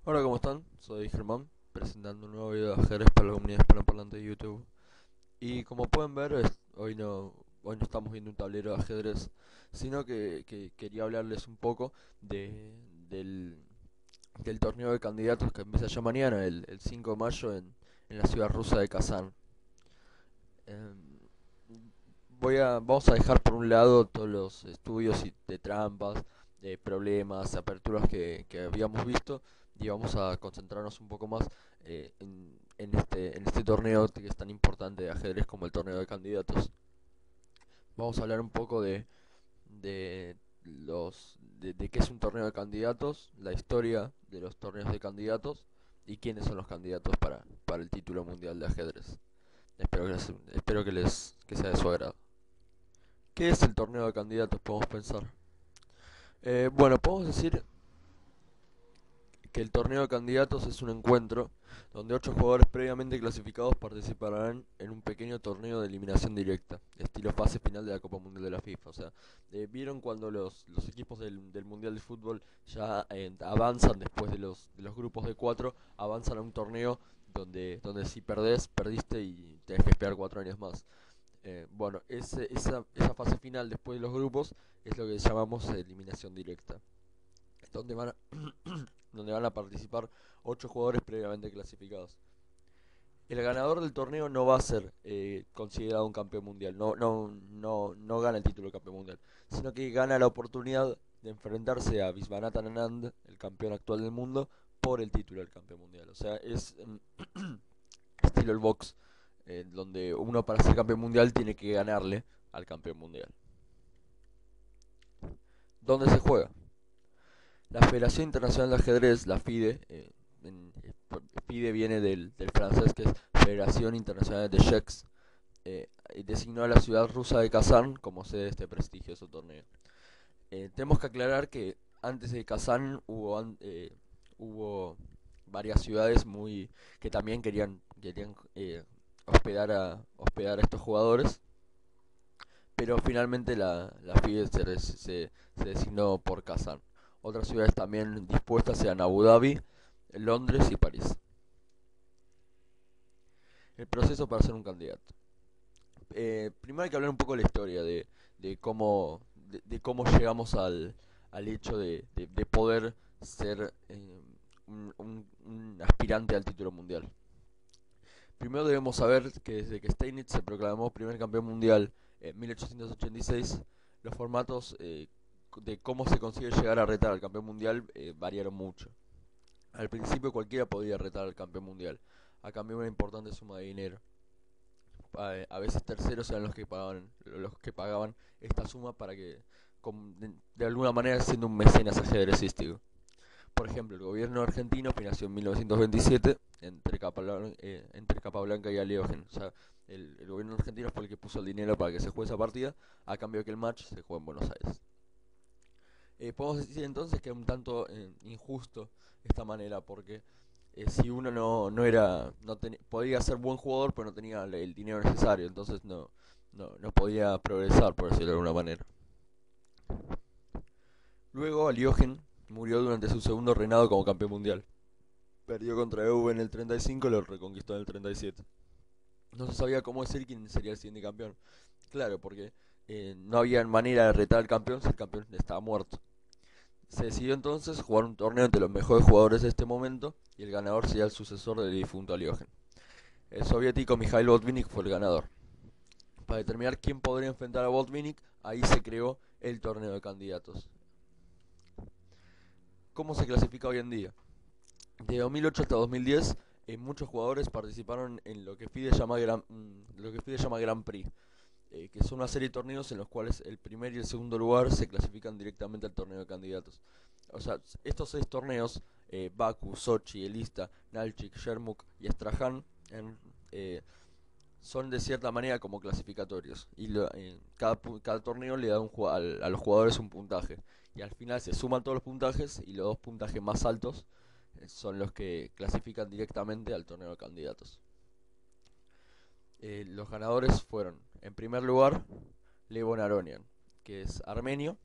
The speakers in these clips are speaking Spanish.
Hola, ¿cómo están? Soy Germán, presentando un nuevo video de ajedrez para la comunidad hispanoparlante de YouTube. Y como pueden ver, hoy no estamos viendo un tablero de ajedrez, sino que quería hablarles un poco de, del, del torneo de candidatos que empieza ya mañana, el 5 de mayo, en la ciudad rusa de Kazán. Em, Vamos a dejar por un lado todos los estudios de trampas, de problemas, aperturas que habíamos visto y vamos a concentrarnos un poco más en este torneo que es tan importante de ajedrez como el torneo de candidatos. Vamos a hablar un poco de qué es un torneo de candidatos, la historia de los torneos de candidatos y quiénes son los candidatos para el título mundial de ajedrez. Espero que sea de su agrado. ¿Qué es el torneo de candidatos? Podemos pensar. Bueno, podemos decir que el torneo de candidatos es un encuentro donde 8 jugadores previamente clasificados participarán en un pequeño torneo de eliminación directa, estilo fase final de la Copa Mundial de la FIFA. O sea, ¿vieron cuando los equipos del Mundial de Fútbol ya avanzan después de los grupos de 4, avanzan a un torneo donde si perdés, perdiste y tenés que esperar 4 años más? Bueno, esa fase final después de los grupos es lo que llamamos eliminación directa, donde van a, donde van a participar 8 jugadores previamente clasificados. El ganador del torneo no va a ser considerado un campeón mundial, no gana el título de campeón mundial, sino que gana la oportunidad de enfrentarse a Viswanathan Anand, el campeón actual del mundo, por el título del campeón mundial. O sea, es estilo el box, donde uno para ser campeón mundial tiene que ganarle al campeón mundial. ¿Dónde se juega? La Federación Internacional de Ajedrez, la FIDE, FIDE viene del francés que es Federación Internacional de Cheques, y designó a la ciudad rusa de Kazán como sede de este prestigioso torneo. Tenemos que aclarar que antes de Kazán hubo varias ciudades que también querían hospedar a estos jugadores, pero finalmente la FIDE se designó por Kazán. Otras ciudades también dispuestas eran Abu Dhabi, Londres y París. El proceso para ser un candidato. Primero hay que hablar un poco de la historia, de cómo llegamos al hecho de poder ser un aspirante al título mundial. Primero debemos saber que desde que Steinitz se proclamó primer campeón mundial en 1886, los formatos de cómo se consigue llegar a retar al campeón mundial variaron mucho. Al principio cualquiera podía retar al campeón mundial, a cambio de una importante suma de dinero. A veces terceros eran los que pagaban esta suma para que, de alguna manera, siendo un mecenas ajedrecístico. Por ejemplo, el gobierno argentino financió en 1927 entre Capablanca y Aliogen. O sea, el gobierno argentino fue el que puso el dinero para que se juegue esa partida, a cambio de que el match se juegue en Buenos Aires. Podemos decir entonces que es un tanto injusto esta manera, porque si uno no era, podía ser buen jugador, pero no tenía el dinero necesario, entonces no podía progresar, por decirlo de alguna manera. Luego, Aliogen murió durante su segundo reinado como campeón mundial. Perdió contra Euwe en el 35 y lo reconquistó en el 37. No se sabía cómo decir quién sería el siguiente campeón. Claro, porque no había manera de retar al campeón si el campeón estaba muerto. Se decidió entonces jugar un torneo entre los mejores jugadores de este momento y el ganador sería el sucesor del difunto Aliogen. El soviético Mikhail Botvinnik fue el ganador. Para determinar quién podría enfrentar a Botvinnik, ahí se creó el torneo de candidatos. ¿Cómo se clasifica hoy en día? De 2008 hasta 2010, muchos jugadores participaron en lo que FIDE llama Grand Prix, que son una serie de torneos en los cuales el primer y el segundo lugar se clasifican directamente al torneo de candidatos. O sea, estos 6 torneos, Baku, Sochi, Elista, Nalchik, Yermuk y Astrahan, eh, son de cierta manera como clasificatorios. Y cada torneo le da a los jugadores un puntaje. Y al final se suman todos los puntajes y los dos puntajes más altos son los que clasifican directamente al torneo de candidatos. Los ganadores fueron, en primer lugar, Levon Aronian, que es armenio.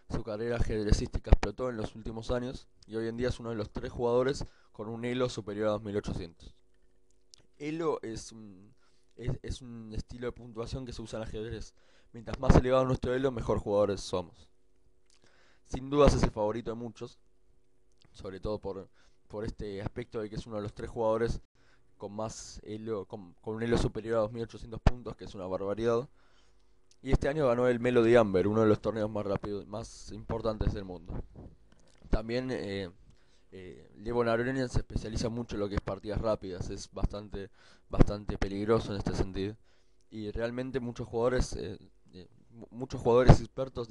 Su carrera ajedrecística explotó en los últimos años y hoy en día es uno de los 3 jugadores con un elo superior a 2800. Elo es un estilo de puntuación que se usa en ajedrez. Mientras más elevado nuestro elo, mejor jugadores somos. Sin dudas es el favorito de muchos, sobre todo por este aspecto de que es uno de los 3 jugadores con más elo, con un elo superior a 2800 puntos, que es una barbaridad. Y este año ganó el Melody Amber, uno de los torneos más rápidos, más importantes del mundo. También Levon Aronian se especializa mucho en lo que es partidas rápidas, es bastante peligroso en este sentido. Y realmente muchos jugadores expertos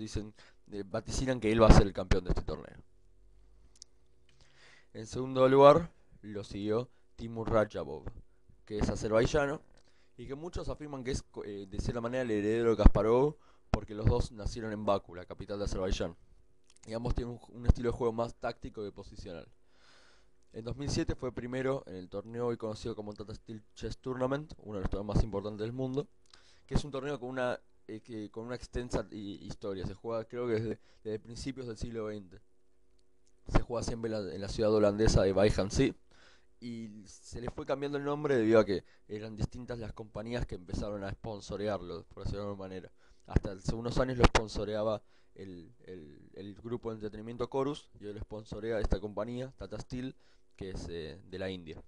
vaticinan que él va a ser el campeón de este torneo. En segundo lugar lo siguió Timur Radjabov, que es azerbaiyano y que muchos afirman que es de cierta manera el heredero de Kasparov porque los dos nacieron en Bakú, la capital de Azerbaiyán. Y ambos tienen un estilo de juego más táctico que posicional. En 2007 fue primero en el torneo hoy conocido como Tata Steel Chess Tournament, uno de los torneos más importantes del mundo, que es un torneo con una extensa historia. Se juega creo que desde principios del siglo XX. Se juega siempre en la ciudad holandesa de Bij-aan-Zee y se le fue cambiando el nombre debido a que eran distintas las compañías que empezaron a sponsorearlo, por decirlo de alguna manera. Hasta hace unos años lo sponsoreaba el grupo de entretenimiento Chorus y hoy lo sponsorea esta compañía, Tata Steel, que es de la India.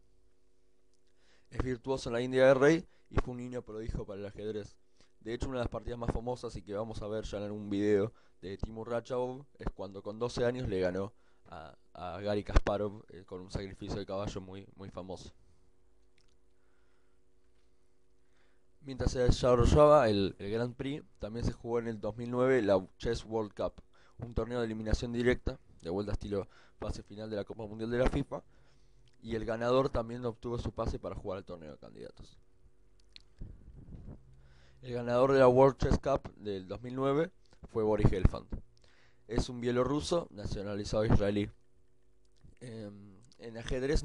Es virtuoso en la India de Rey y fue un niño prodigio para el ajedrez. De hecho, una de las partidas más famosas y que vamos a ver ya en un video de Timur Radjabov es cuando con 12 años le ganó a Garry Kasparov con un sacrificio de caballo muy famoso. Mientras se desarrollaba el Grand Prix, también se jugó en el 2009 la Chess World Cup, un torneo de eliminación directa, de vuelta estilo fase final de la Copa Mundial de la FIFA, y el ganador también obtuvo su pase para jugar el torneo de candidatos. El ganador de la World Chess Cup del 2009 fue Boris Gelfand. Es un bielorruso nacionalizado israelí. En ajedrez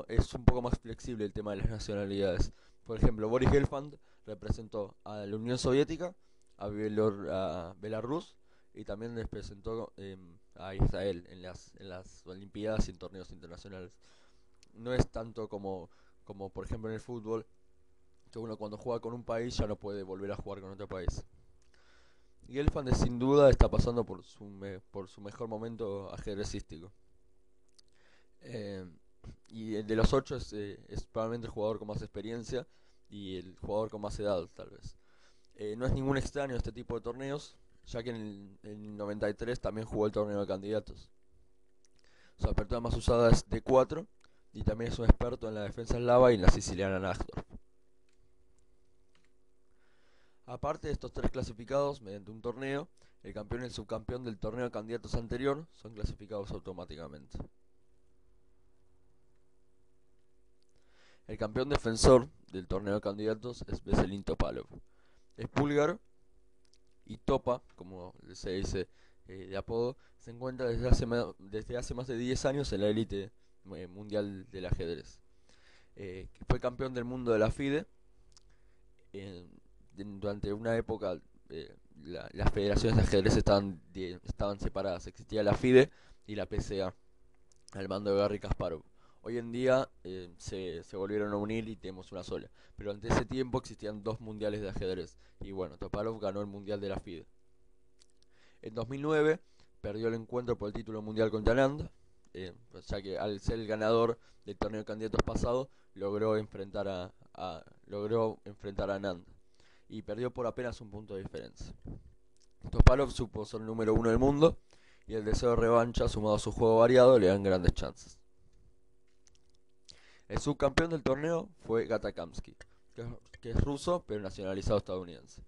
es un poco más flexible el tema de las nacionalidades. Por ejemplo, Boris Gelfand representó a la Unión Soviética, a Belarus y también representó a Israel en las Olimpiadas y en torneos internacionales. No es tanto como por ejemplo en el fútbol, que uno cuando juega con un país ya no puede volver a jugar con otro país. Gelfand sin duda está pasando por su mejor momento ajedrecístico. Eh, y de los 8 es probablemente el jugador con más experiencia y el jugador con más edad, tal vez. No es ningún extraño este tipo de torneos, ya que en el 93 también jugó el torneo de candidatos. Su apertura más usada es D4 y también es un experto en la defensa eslava y en la siciliana Najdorf. Aparte de estos 3 clasificados mediante un torneo, el campeón y el subcampeón del torneo de candidatos anterior son clasificados automáticamente. El campeón defensor del torneo de candidatos es Veselin Topalov. Es búlgaro y Topa, como se dice de apodo, se encuentra desde hace más de 10 años en la élite mundial del ajedrez. Fue campeón del mundo de la FIDE. Durante una época las federaciones de ajedrez estaban separadas. Existía la FIDE y la PCA, al mando de Garry Kasparov. Hoy en día se volvieron a unir y tenemos una sola. Pero ante ese tiempo existían 2 mundiales de ajedrez. Y bueno, Topalov ganó el mundial de la FIDE. En 2009 perdió el encuentro por el título mundial contra Anand, ya que al ser el ganador del torneo de candidatos pasado logró enfrentar a Anand y perdió por apenas un punto de diferencia. Topalov supo ser el número 1 del mundo y el deseo de revancha sumado a su juego variado le dan grandes chances. El subcampeón del torneo fue Gata Kamsky, que es ruso pero nacionalizado estadounidense.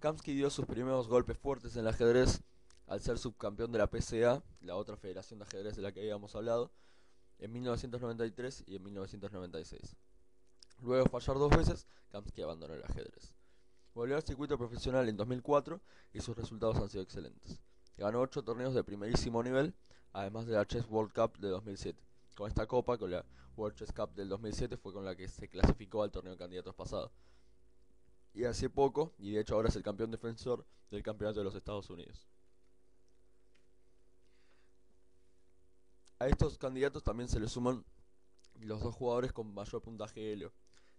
Kamsky dio sus primeros golpes fuertes en el ajedrez al ser subcampeón de la PCA, la otra federación de ajedrez de la que habíamos hablado, en 1993 y en 1996. Luego de fallar 2 veces, Kamsky abandonó el ajedrez. Volvió al circuito profesional en 2004 y sus resultados han sido excelentes. Ganó 8 torneos de primerísimo nivel, además de la Chess World Cup de 2007. Con esta copa, con la World Chess Cup del 2007, fue con la que se clasificó al torneo de candidatos pasado. Y hace poco, y de hecho ahora es el campeón defensor del campeonato de los Estados Unidos. A estos candidatos también se le suman los dos jugadores con mayor puntaje Elo.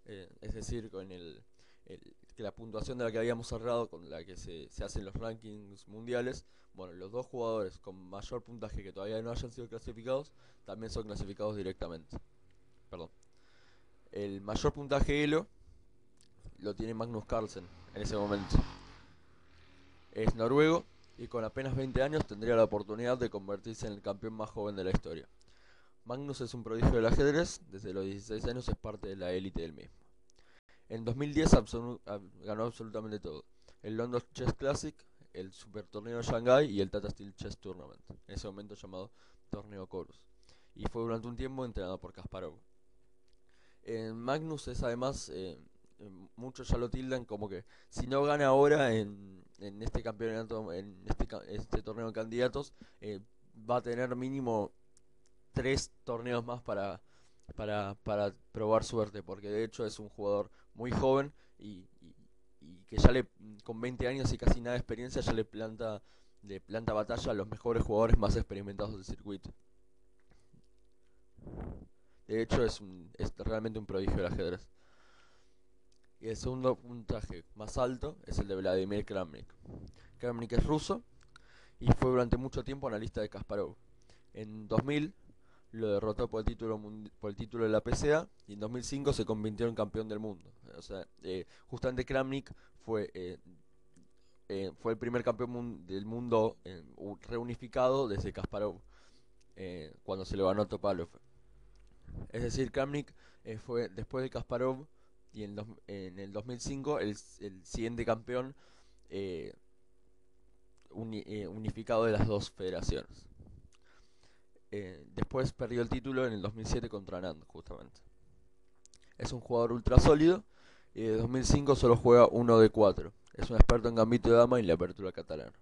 Es decir, que la puntuación de la que habíamos cerrado, con la que se hacen los rankings mundiales, bueno, los dos jugadores con mayor puntaje que todavía no hayan sido clasificados, también son clasificados directamente. Perdón. El mayor puntaje Elo lo tiene Magnus Carlsen en ese momento. Es noruego y con apenas 20 años tendría la oportunidad de convertirse en el campeón más joven de la historia. Magnus es un prodigio del ajedrez, desde los 16 años es parte de la élite del mismo. En 2010 ganó absolutamente todo. El London Chess Classic, el Super Torneo de Shanghai y el Tata Steel Chess Tournament, en ese momento llamado Torneo Chorus. Y fue durante un tiempo entrenado por Kasparov. Magnus es además, muchos ya lo tildan como que si no gana ahora en este campeonato, en este torneo de candidatos, va a tener mínimo 3 torneos más para probar suerte, porque de hecho es un jugador muy joven y que ya con 20 años y casi nada de experiencia ya le planta batalla a los mejores jugadores más experimentados del circuito. De hecho es realmente un prodigio del ajedrez. Y el segundo puntaje más alto es el de Vladimir Kramnik. Kramnik es ruso y fue durante mucho tiempo analista de Kasparov. En 2000 lo derrotó por el título de la PCA y en 2005 se convirtió en campeón del mundo. O sea, justamente Kramnik fue el primer campeón del mundo reunificado desde Kasparov, cuando se lo ganó Topalov. Es decir, Kramnik fue después de Kasparov y en el 2005 el siguiente campeón unificado de las dos federaciones. Después perdió el título en el 2007 contra Anand, justamente. Es un jugador ultra sólido y de 2005 solo juega 1 de 4. Es un experto en gambito de dama y la apertura catalana.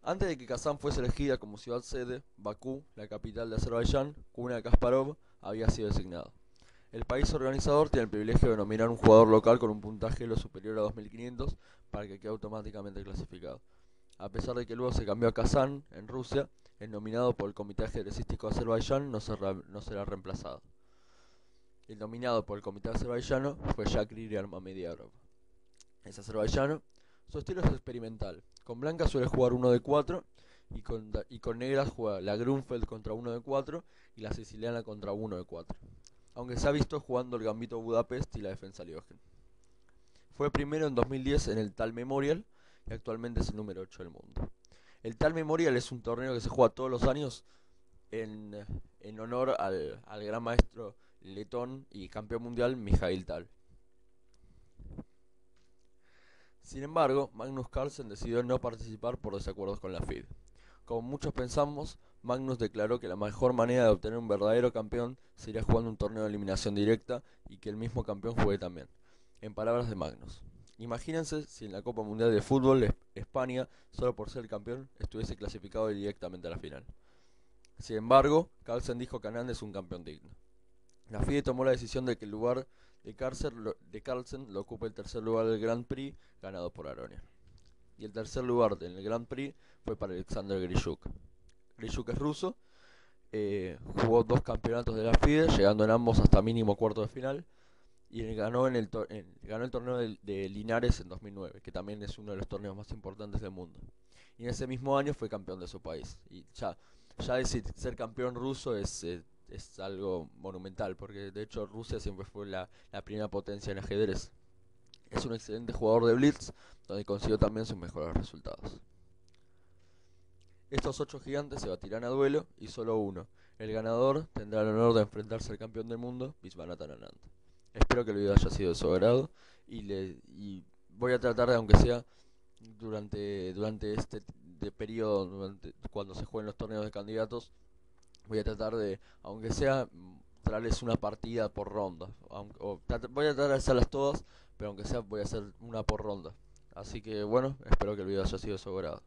Antes de que Kazán fuese elegida como ciudad sede, Bakú, la capital de Azerbaiyán, cuna de Kasparov, había sido designado. El país organizador tiene el privilegio de nominar un jugador local con un puntaje lo superior a 2500 para que quede automáticamente clasificado. A pesar de que luego se cambió a Kazán, en Rusia, el nominado por el Comité Ajedrecístico de Azerbaiyán no será reemplazado. El nominado por el Comité Azerbaiyano fue Shakir Yarmamediarov. Es azerbaiyano. Su estilo es experimental. Con blanca suele jugar 1 de 4 y con negras juega la Grunfeld contra 1 de 4 y la siciliana contra 1 de 4. Aunque se ha visto jugando el gambito Budapest y la defensa Liogen. Fue primero en 2010 en el Tal Memorial y actualmente es el número 8 del mundo. El Tal Memorial es un torneo que se juega todos los años en honor al gran maestro letón y campeón mundial Mikhail Tal. Sin embargo, Magnus Carlsen decidió no participar por desacuerdos con la FIDE. Como muchos pensamos, Magnus declaró que la mejor manera de obtener un verdadero campeón sería jugando un torneo de eliminación directa y que el mismo campeón juegue también. En palabras de Magnus: imagínense si en la Copa Mundial de Fútbol España, solo por ser campeón, estuviese clasificado directamente a la final. Sin embargo, Carlsen dijo que Anand es un campeón digno. La FIDE tomó la decisión de que el lugar de Carlsen lo ocupa el tercer lugar del Grand Prix, ganado por Aronian. Y el tercer lugar del Grand Prix fue para Alexander Grishuk. Grishuk es ruso, jugó 2 campeonatos de la FIDE, llegando en ambos hasta mínimo cuarto de final, y ganó el torneo de Linares en 2009, que también es uno de los torneos más importantes del mundo. Y en ese mismo año fue campeón de su país. Y ya decir ser campeón ruso es algo monumental, porque de hecho Rusia siempre fue la primera potencia en ajedrez. Es un excelente jugador de Blitz, donde consiguió también sus mejores resultados. Estos 8 gigantes se batirán a duelo y solo uno, el ganador, tendrá el honor de enfrentarse al campeón del mundo, Viswanathan Anand. Espero que el video haya sido de su agrado y voy a tratar de, aunque sea durante este periodo, cuando se jueguen los torneos de candidatos, voy a tratar de, aunque sea, traerles una partida por ronda. Voy a tratar de hacerlas todas, pero aunque sea voy a hacer una por ronda. Así que bueno, espero que el video haya sido de su agrado.